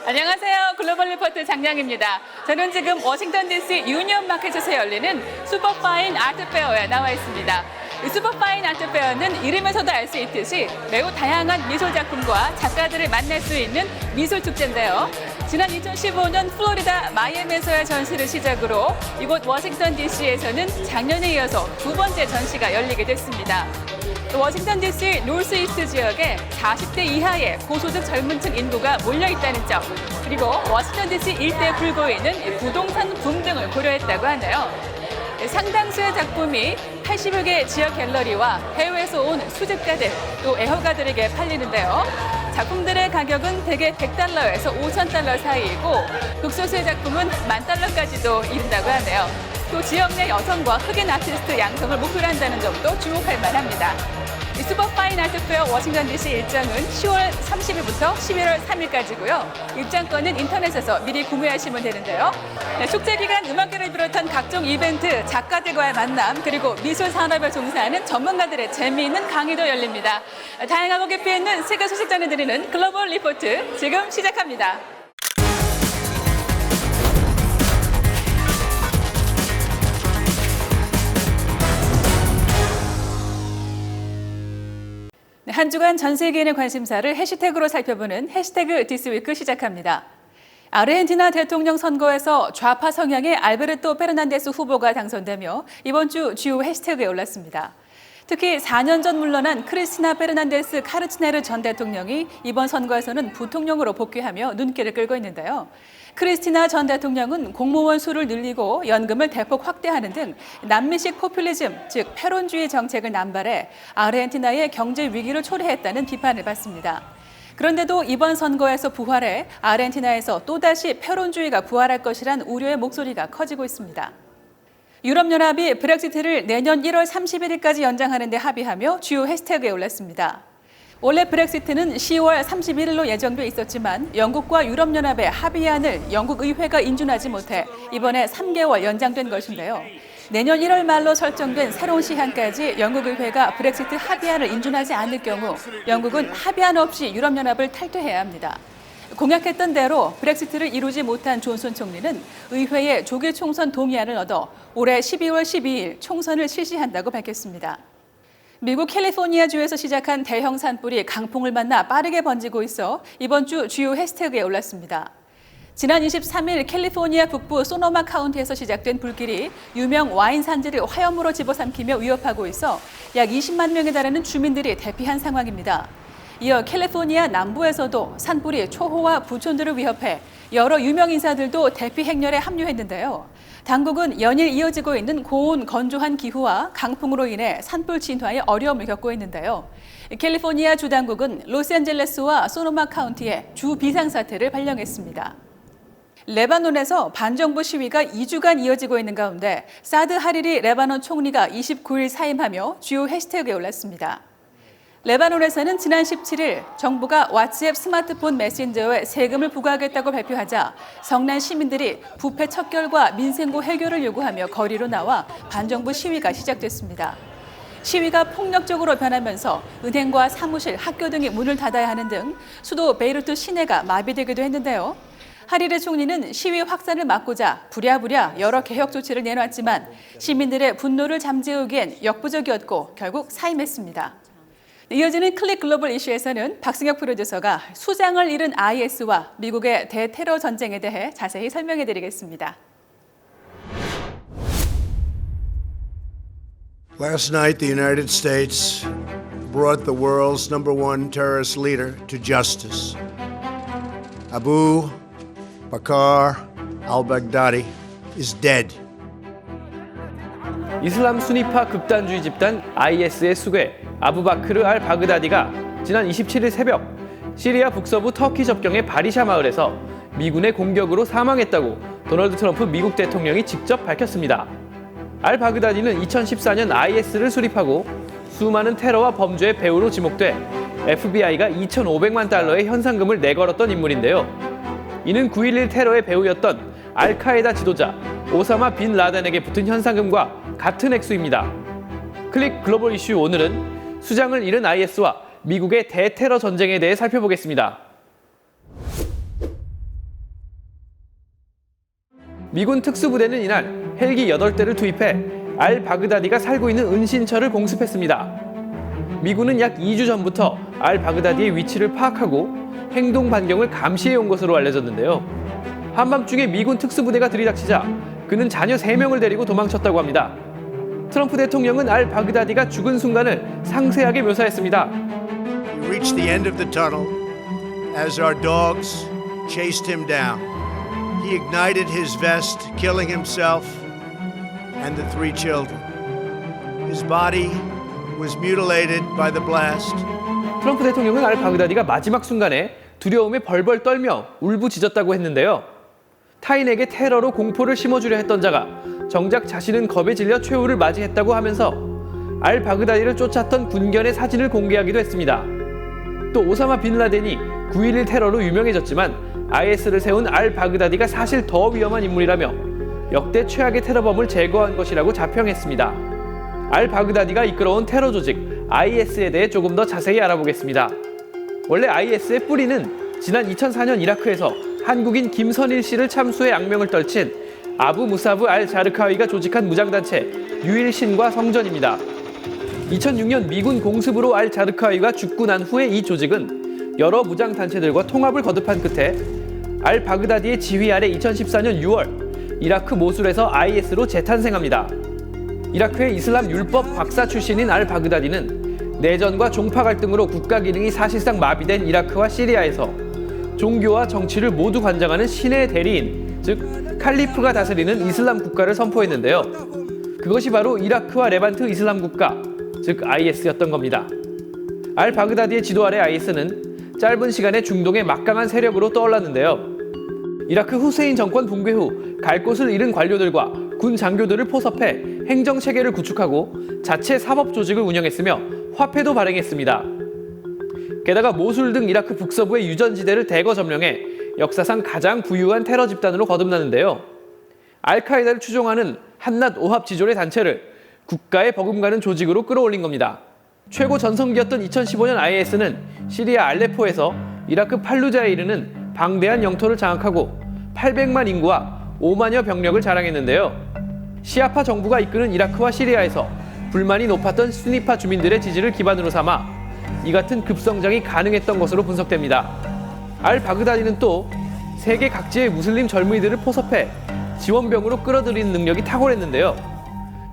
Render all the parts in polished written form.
안녕하세요. 글로벌 리포트 장량입니다. 저는 지금 워싱턴 DC 유니언 마켓에서 열리는 슈퍼파인 아트페어에 나와 있습니다. 이 슈퍼파인 아트페어는 이름에서도 알 수 있듯이 매우 다양한 미술 작품과 작가들을 만날 수 있는 미술 축제인데요. 지난 2015년 플로리다 마이애미에서의 전시를 시작으로 이곳 워싱턴 DC에서는 작년에 이어서 두 번째 전시가 열리게 됐습니다. 워싱턴 DC 노스이스트 지역에 40대 이하의 고소득 젊은층 인구가 몰려있다는 점, 그리고 워싱턴 DC 일대 불고에는 부동산 붐 등을 고려했다고 하네요. 상당수의 작품이 80여 개 지역 갤러리와 해외에서 온 수집가들, 또 애호가들에게 팔리는데요. 작품들의 가격은 대개 $100에서 $5,000 사이이고 극소수의 작품은 $10,000까지도 이른다고 하네요. 또 지역 내 여성과 흑인 아티스트 양성을 목표로 한다는 점도 주목할 만합니다. 이 슈퍼파인 아트페어 워싱턴 DC 일정은 10월 30일부터 11월 3일까지고요. 입장권은 인터넷에서 미리 구매하시면 되는데요. 네, 축제 기간 음악회를 비롯한 각종 이벤트, 작가들과의 만남, 그리고 미술 산업에 종사하는 전문가들의 재미있는 강의도 열립니다. 다양하고 깊이 있는 세계 소식 전해드리는 글로벌 리포트 지금 시작합니다. 한 주간 전 세계인의 관심사를 해시태그로 살펴보는 해시태그 디스위크 시작합니다. 아르헨티나 대통령 선거에서 좌파 성향의 알베르토 페르난데스 후보가 당선되며 이번 주 주요 해시태그에 올랐습니다. 특히 4년 전 물러난 크리스티나 페르난데스 카르치네르 전 대통령이 이번 선거에서는 부통령으로 복귀하며 눈길을 끌고 있는데요. 크리스티나 전 대통령은 공무원 수를 늘리고 연금을 대폭 확대하는 등 남미식 포퓰리즘, 즉 패론주의 정책을 남발해 아르헨티나의 경제 위기를 초래했다는 비판을 받습니다. 그런데도 이번 선거에서 부활해 아르헨티나에서 또다시 패론주의가 부활할 것이란 우려의 목소리가 커지고 있습니다. 유럽연합이 브렉시트를 내년 1월 31일까지 연장하는 데 합의하며 주요 해시태그에 올랐습니다. 원래 브렉시트는 10월 31일로 예정돼 있었지만 영국과 유럽연합의 합의안을 영국 의회가 인준하지 못해 이번에 3개월 연장된 것인데요. 내년 1월 말로 설정된 새로운 시한까지 영국 의회가 브렉시트 합의안을 인준하지 않을 경우 영국은 합의안 없이 유럽연합을 탈퇴해야 합니다. 공약했던 대로 브렉시트를 이루지 못한 존슨 총리는 의회의 조기 총선 동의안을 얻어 올해 12월 12일 총선을 실시한다고 밝혔습니다. 미국 캘리포니아주에서 시작한 대형 산불이 강풍을 만나 빠르게 번지고 있어 이번 주 주요 해시태그에 올랐습니다. 지난 23일 캘리포니아 북부 소노마 카운티에서 시작된 불길이 유명 와인 산지를 화염으로 집어삼키며 위협하고 있어 약 20만 명에 달하는 주민들이 대피한 상황입니다. 이어 캘리포니아 남부에서도 산불이 초호와 부촌들을 위협해 여러 유명 인사들도 대피 행렬에 합류했는데요. 당국은 연일 이어지고 있는 고온 건조한 기후와 강풍으로 인해 산불 진화에 어려움을 겪고 있는데요. 캘리포니아 주 당국은 로스앤젤레스와 소노마 카운티에 주 비상사태를 발령했습니다. 레바논에서 반정부 시위가 2주간 이어지고 있는 가운데 사드 하리리 레바논 총리가 29일 사임하며 주요 해시태그에 올랐습니다. 레바논에서는 지난 17일 정부가 왓츠앱 스마트폰 메신저에 세금을 부과하겠다고 발표하자 성난 시민들이 부패 척결과 민생고 해결을 요구하며 거리로 나와 반정부 시위가 시작됐습니다. 시위가 폭력적으로 변하면서 은행과 사무실, 학교 등이 문을 닫아야 하는 등 수도 베이루트 시내가 마비되기도 했는데요. 하리르 총리는 시위 확산을 막고자 부랴부랴 여러 개혁 조치를 내놨지만 시민들의 분노를 잠재우기엔 역부족이었고 결국 사임했습니다. 이어지는 클릭 글로벌 이슈에서는 박승혁 프로듀서가 수장을 잃은 IS와 미국의 대테러 전쟁에 대해 자세히 설명해 드리겠습니다. Last night, the United States brought the world's #1 terrorist leader to justice. Abu Bakr al-Baghdadi is dead. 이슬람 수니파 극단주의 집단 IS의 수괴 아부바크르 알 바그다디가 지난 27일 새벽 시리아 북서부 터키 접경의 바리샤 마을에서 미군의 공격으로 사망했다고 도널드 트럼프 미국 대통령이 직접 밝혔습니다. 알 바그다디는 2014년 IS를 수립하고 수많은 테러와 범죄의 배후로 지목돼 FBI가 $2,500만 현상금을 내걸었던 인물인데요. 이는 9.11 테러의 배후였던 알카에다 지도자 오사마 빈 라덴에게 붙은 현상금과 같은 액수입니다. 클릭 글로벌 이슈 오늘은 수장을 잃은 IS와 미국의 대테러 전쟁에 대해 살펴보겠습니다. 미군 특수부대는 이날 헬기 8대를 투입해 알 바그다디가 살고 있는 은신처를 공습했습니다. 미군은 약 2주 전부터 알 바그다디의 위치를 파악하고 행동 반경을 감시해 온 것으로 알려졌는데요. 한밤중에 미군 특수부대가 들이닥치자 그는 자녀 3명을 데리고 도망쳤다고 합니다. 트럼프 대통령은 알 바그다디가 죽은 순간을 상세하게 묘사했습니다. He reached the end of the tunnel as our dogs chased him down. He ignited his vest, killing himself and the 3 children. His body was mutilated by the blast. 트럼프 대통령은 알 바그다디가 마지막 순간에 두려움에 벌벌 떨며 울부짖었다고 했는데요. 타인에게 테러로 공포를 심어주려 했던 자가 정작 자신은 겁에 질려 최후를 맞이했다고 하면서 알 바그다디를 쫓았던 군견의 사진을 공개하기도 했습니다. 또 오사마 빈 라덴이 9.11 테러로 유명해졌지만 IS를 세운 알 바그다디가 사실 더 위험한 인물이라며 역대 최악의 테러범을 제거한 것이라고 자평했습니다. 알 바그다디가 이끌어온 테러 조직 IS에 대해 조금 더 자세히 알아보겠습니다. 원래 IS의 뿌리는 지난 2004년 이라크에서 한국인 김선일 씨를 참수해 악명을 떨친 아부 무사브 알 자르카위가 조직한 무장단체 유일신과 성전입니다. 2006년 미군 공습으로 알 자르카위가 죽고 난 후에 이 조직은 여러 무장단체들과 통합을 거듭한 끝에 알 바그다디의 지휘 아래 2014년 6월 이라크 모술에서 IS로 재탄생합니다. 이라크의 이슬람 율법 박사 출신인 알 바그다디는 내전과 종파 갈등으로 국가 기능이 사실상 마비된 이라크와 시리아에서 종교와 정치를 모두 관장하는 신의 대리인, 즉 칼리프가 다스리는 이슬람 국가를 선포했는데요. 그것이 바로 이라크와 레반트 이슬람 국가, 즉 IS였던 겁니다. 알 바그다디의 지도 아래 IS는 짧은 시간에 중동의 막강한 세력으로 떠올랐는데요. 이라크 후세인 정권 붕괴 후 갈 곳을 잃은 관료들과 군 장교들을 포섭해 행정체계를 구축하고 자체 사법 조직을 운영했으며 화폐도 발행했습니다. 게다가 모술 등 이라크 북서부의 유전지대를 대거 점령해 역사상 가장 부유한 테러 집단으로 거듭나는데요. 알카에다를 추종하는 한낱 오합지졸의 단체를 국가에 버금가는 조직으로 끌어올린 겁니다. 최고 전성기였던 2015년 IS는 시리아 알레포에서 이라크 팔루자에 이르는 방대한 영토를 장악하고 800만 인구와 5만여 병력을 자랑했는데요. 시아파 정부가 이끄는 이라크와 시리아에서 불만이 높았던 수니파 주민들의 지지를 기반으로 삼아 이 같은 급성장이 가능했던 것으로 분석됩니다. 알 바그다디는 또 세계 각지의 무슬림 젊은이들을 포섭해 지원병으로 끌어들이는 능력이 탁월했는데요.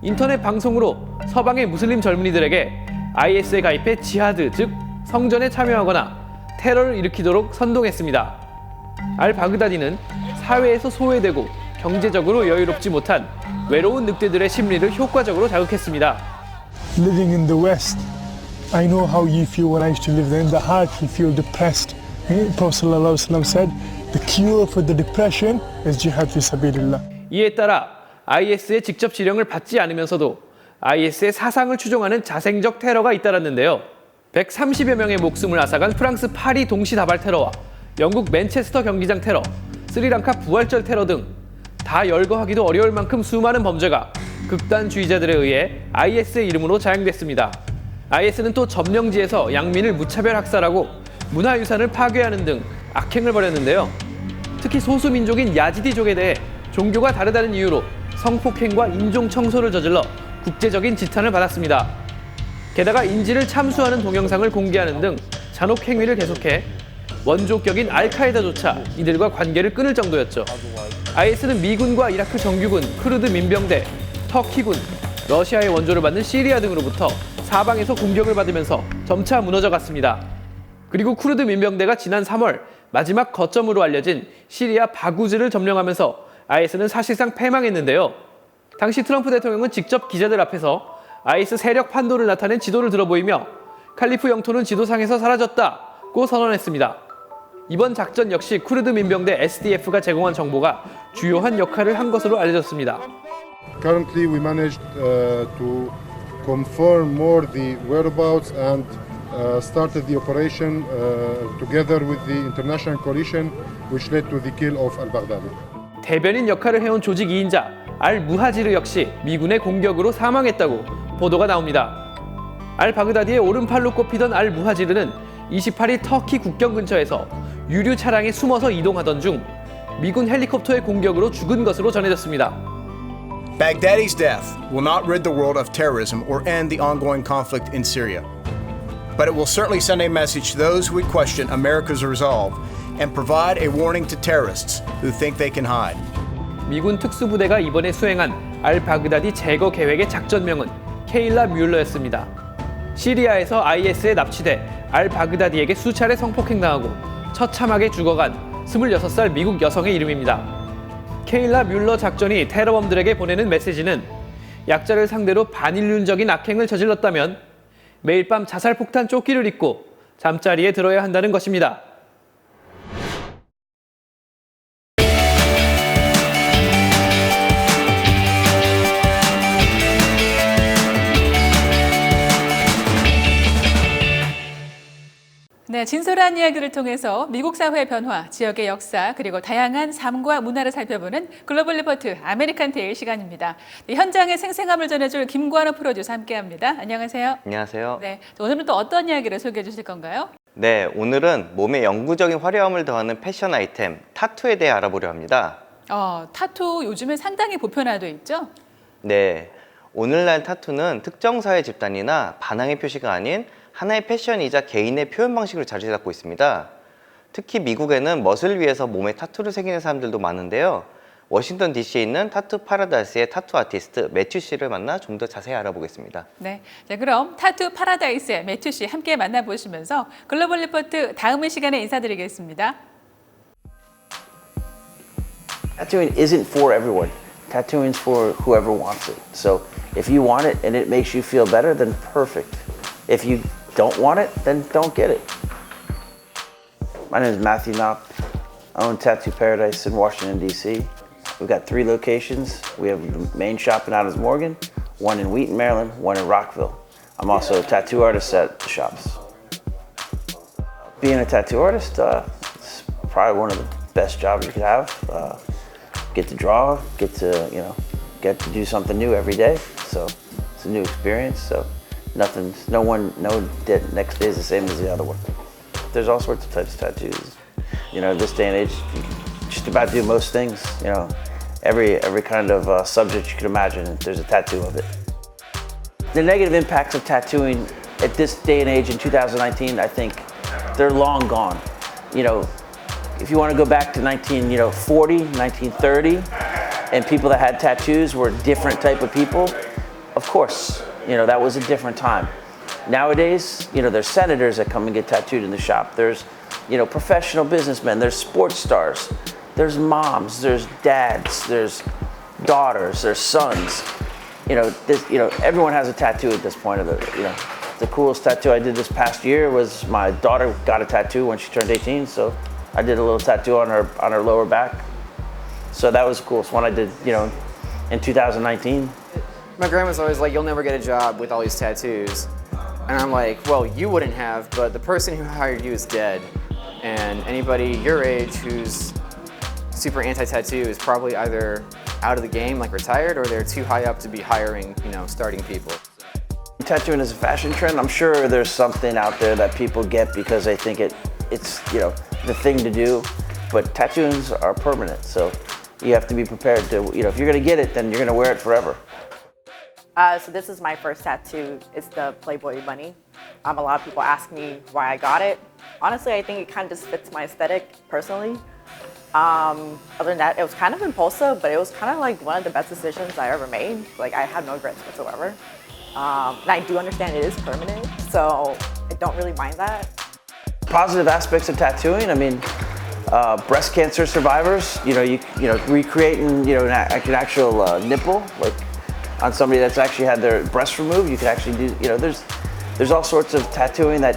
인터넷 방송으로 서방의 무슬림 젊은이들에게 IS에 가입해 지하드, 즉 성전에 참여하거나 테러를 일으키도록 선동했습니다. 알 바그다디는 사회에서 소외되고 경제적으로 여유롭지 못한 외로운 늑대들의 심리를 효과적으로 자극했습니다. Living in the West, I know how you feel when I used to live there. In the heart, you feel depressed. Prophet ﷺ said, the cure for the depression is jihad fi sabilillah. 이에 따라 IS의 직접 지령을 받지 않으면서도 IS의 사상을 추종하는 자생적 테러가 잇따랐는데요. 130여 명의 목숨을 앗아간 프랑스 파리 동시다발 테러와 영국 맨체스터 경기장 테러, 스리랑카 부활절 테러 등 다 열거하기도 어려울 만큼 수많은 범죄가 극단주의자들에 의해 IS의 이름으로 자행됐습니다. IS는 또 점령지에서 양민을 무차별 학살하고 문화유산을 파괴하는 등 악행을 벌였는데요. 특히 소수민족인 야지디족에 대해 종교가 다르다는 이유로 성폭행과 인종청소를 저질러 국제적인 지탄을 받았습니다. 게다가 인질을 참수하는 동영상을 공개하는 등 잔혹 행위를 계속해 원조격인 알카에다조차 이들과 관계를 끊을 정도였죠. IS는 미군과 이라크 정규군, 쿠르드 민병대, 터키군, 러시아의 원조를 받는 시리아 등으로부터 사방에서 공격을 받으면서 점차 무너져갔습니다. 그리고 쿠르드 민병대가 지난 3월 마지막 거점으로 알려진 시리아 바구즈를 점령하면서 IS는 사실상 패망했는데요. 당시 트럼프 대통령은 직접 기자들 앞에서 IS 세력 판도를 나타낸 지도를 들어보이며 칼리프 영토는 지도상에서 사라졌다고 선언했습니다. 이번 작전 역시 쿠르드 민병대 SDF가 제공한 정보가 주요한 역할을 한 것으로 알려졌습니다. Currently, we managed to confirm more the whereabouts and started the operation together with the international coalition, which led to the kill of al-Baghdadi. 대변인 역할을 해온 조직 2인자 알-무하지르 역시 미군의 공격으로 사망했다고 보도가 나옵니다. 알-바그다디의 오른팔로 꼽히던 알-무하지르는 28일 터키 국경 근처에서 유류 차량에 숨어서 이동하던 중 미군 헬리콥터의 공격으로 죽은 것으로 전해졌습니다. Baghdadi's death will not rid the world of terrorism or end the ongoing conflict in Syria. But it will certainly send a message to those who would question America's resolve and provide a warning to terrorists who think they can hide. 미군 특수부대가 이번에 수행한 알바그다디 제거 계획의 작전명은 케일라 뮬러였습니다. 시리아에서 IS에 납치돼 알바그다디에게 수차례 성폭행당하고 처참하게 죽어간 26살 미국 여성의 이름입니다. 케일라 뮬러 작전이 테러범들에게 보내는 메시지는 약자를 상대로 반인륜적인 악행을 저질렀다면 매일 밤 자살폭탄 조끼를 입고 잠자리에 들어야 한다는 것입니다. 네, 진솔한 이야기를 통해서 미국 사회의 변화, 지역의 역사, 그리고 다양한 삶과 문화를 살펴보는 글로벌 리포트 아메리칸 테일 시간입니다. 네, 현장의 생생함을 전해줄 김관우 프로듀서 함께합니다. 안녕하세요. 안녕하세요. 네, 오늘은 또 어떤 이야기를 소개해 주실 건가요? 네, 오늘은 몸에 영구적인 화려함을 더하는 패션 아이템 타투에 대해 알아보려 합니다. 타투 요즘에 상당히 보편화되어 있죠? 네, 오늘날 타투는 특정 사회 집단이나 반항의 표시가 아닌 하나의 패션이자 개인의 표현 방식으로 자리 잡고 있습니다. 특히 미국에는 멋을 위해서 몸에 타투를 새기는 사람들도 많은데요. 워싱턴 DC에 있는 타투 파라다이스의 타투 아티스트 매튜 씨를 만나 좀 더 자세히 알아보겠습니다. 네, 자, 그럼 타투 파라다이스의 매튜 씨 함께 만나보시면서 글로벌 리포트 다음 시간에 인사드리겠습니다. Tattooing isn't for everyone. Tattooing's for whoever wants it. So if you want it and it makes you feel better, then perfect. If you don't want it, then don't get it. My name is Matthew Knopp. I own Tattoo Paradise in Washington, D.C. We've got 3 locations. We have the main shop in Adams Morgan, one in Wheaton, Maryland, one in Rockville. I'm also a tattoo artist at the shops. Being a tattoo artist, it's probably one of the best jobs you could have. Get to draw, get to do something new every day. So it's a new experience. So no next day is the same as the other one. There's all sorts of types of tattoos. You know, this day and age, you can just about do most things. You know, every kind of subject you can imagine, there's a tattoo of it. The negative impacts of tattooing at this day and age in 2019, I think they're long gone. You know, if you want to go back to 1940, 1930, and people that had tattoos were a different type of people, of course, you know, that was a different time. Nowadays, you know, there's senators that come and get tattooed in the shop. There's, you know, professional businessmen, there's sports stars, there's moms, there's dads, there's daughters, there's sons. You know, everyone has a tattoo at this point of the coolest tattoo I did this past year was my daughter got a tattoo when she turned 18, so I did a little tattoo on her lower back. So that was the coolest one I did, you know, in 2019. My grandma's always like, you'll never get a job with all these tattoos. And I'm like, well, you wouldn't have, but the person who hired you is dead. And anybody your age who's super anti-tattoo is probably either out of the game, like retired, or they're too high up to be hiring, you know, starting people. Tattooing is a fashion trend. I'm sure there's something out there that people get because they think it's, you know, the thing to do. But tattoos are permanent, so you have to be prepared to, you know, if you're gonna get it, then you're gonna wear it forever. So this is my first tattoo. It's the Playboy bunny. A lot of people ask me why I got it. Honestly, I think it kind of just fits my aesthetic personally. Other than that, it was kind of impulsive, but it was kind of like one of the best decisions I ever made. Like, I have no regrets whatsoever. And I do understand it is permanent, so I don't really mind that. Positive aspects of tattooing, I mean, breast cancer survivors, you know, recreating, you know, an actual nipple, like on somebody that's actually had their breast removed, you can actually do, you know, there's all sorts of tattooing that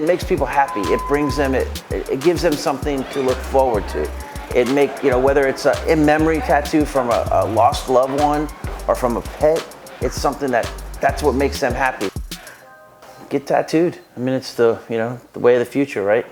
makes people happy. It brings them, it gives them something to look forward to. You know, whether it's an in-memory tattoo from a lost loved one or from a pet, it's something that's what makes them happy. Get tattooed. I mean, it's the way of the future, right?